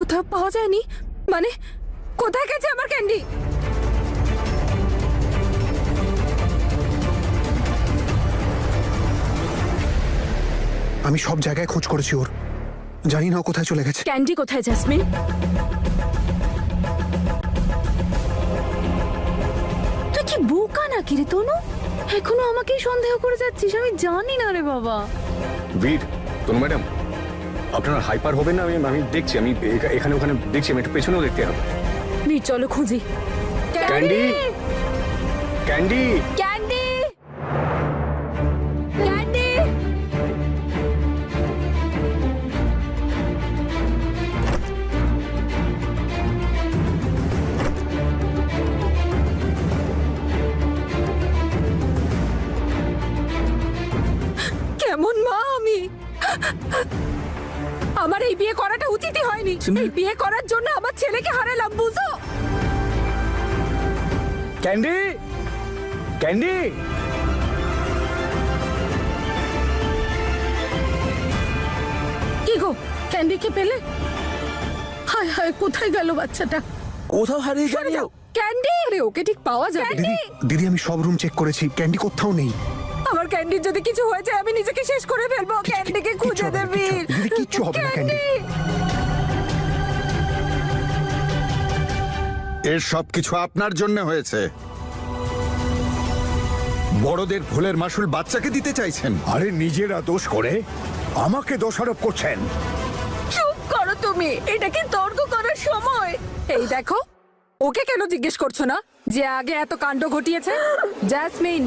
কোথাও পাওয়া যায়নি? মানে কোথায় গেছে আমার ক্যান্ডি? আমি সব জায়গায় খোঁজ করেছি ওর, জানি না ও কোথায় চলে গেছে। ক্যান্ডি কোথায় জাসমিন? তুই কি বোকা নাকি রে তনু? এখনো আমাকেই সন্দেহ করে যাচ্ছিস? আমি জানি না রে বাবা। বীর, তনু ম্যাডাম, আপনারা হাইপার হবেন না। আমি দেখছি, আমি এখানে ওখানে দেখছি, আমি একটু পেছনেও দেখতে হবে। বীর চলো খুঁজি। Candy, candy, candy, candy. কেমন মা আমি? আমার এই বিয়ে করাটা উচিতই হয়নি। এই বিয়ে করার জন্য আমার ছেলেকে হারালাম, বুঝো? Candy, candy. কি গো, ক্যান্ডিকে পেলে? হায় হায়, কোথায় গেল বাচ্চাটা? কোথাও হারিয়ে গেল। ক্যান্ডি, আরে ওকে ঠিক পাওয়া যাবে? দিদি দিদি আমি সব রুম চেক করেছি, ক্যান্ডি কোথাও নেই। আমার ক্যান্ডির যদি কিছু হয়ে যায় আমি নিজেকে শেষ করে ফেলবো। ক্যান্ডিকে কিচ্ছু খুঁজে হবে না, দেবি। দিদি কিচ্ছু হবে না ক্যান্ডি। এর সবকিছু আপনার জন্য হয়েছে। বড়দের ভুলের মাসুল বাচ্চাকে দিতে চাইছেন। আরে নিজেরা দোষ করে আমাকে দোষারোপ করছেন। চুপ করো তুমি, এটা কি তর্ক করার সময়? এই দেখো, ওকে কেন জিজ্ঞেস করছো না যে আগে এত কাণ্ড ঘটিয়েছে? জাসমিন,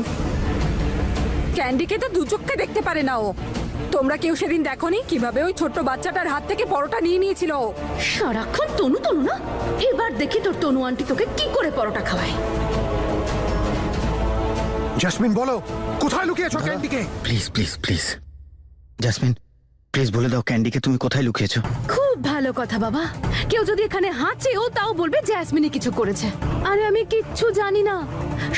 ক্যান্ডিকে তো দু চোখে দেখতে পারে না ও। তোমরা কেউ সেদিন দেখোনি কিভাবে ওই ছোট্ট বাচ্চাটার হাত থেকে পরোটা নিয়ে নিয়েছিল? সারাক্ষণ তনু তনু না। এবার দেখি তোর তনু আন্টি তোকে কি করে পরোটা খাওয়ায়। জাসমিন বলো, কোথায় লুকিয়েছো ক্যান্ডিকে? Please please please Jasmine, please বলে দাও ক্যান্ডিকে তুমি কোথায় লুকিয়েছো। খুব ভালো কথা বাবা। কেউ যদি এখানে হাঁচেও তাও বলবে জ্যাসমিনই কিছু করেছে। আরে আমি কিচ্ছু জানি না।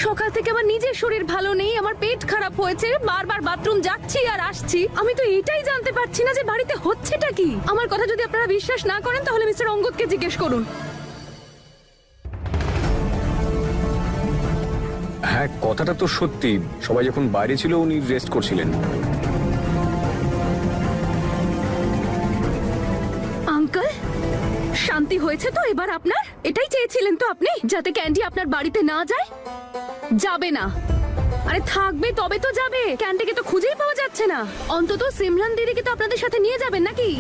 সকাল থেকে আমার নিজের শরীর ভালো নেই, আমার পেট খারাপ হয়েছে, বারবার বাথরুম যাচ্ছি আর আসছি। আমি তো এটাই জানতে পারছি না যে বাড়িতে হচ্ছেটা কি। আমার কথা যদি আপনারা বিশ্বাস না করেন তাহলে মিস্টার অঙ্গদকে জিজ্ঞেস করুন। হ্যাঁ, কথাটা তো সত্যি। সবাই যখন বাইরে ছিল উনি রেস্ট করছিলেন। আঙ্কেল, শান্তি হয়েছে তো এবার আপনার? এটাই চেয়েছিলেন তো আপনি, যাতে ক্যান্ডি আপনার বাড়িতে না যায়? যাবে না। আরে থাকবে তবে তো যাবে। ক্যান্ডিকে তো খুঁজেই পাওয়া যাচ্ছে না। অন্তত সিমরান দিদিকে তো আপনাদের সাথে নিয়ে যাবেন নাকি?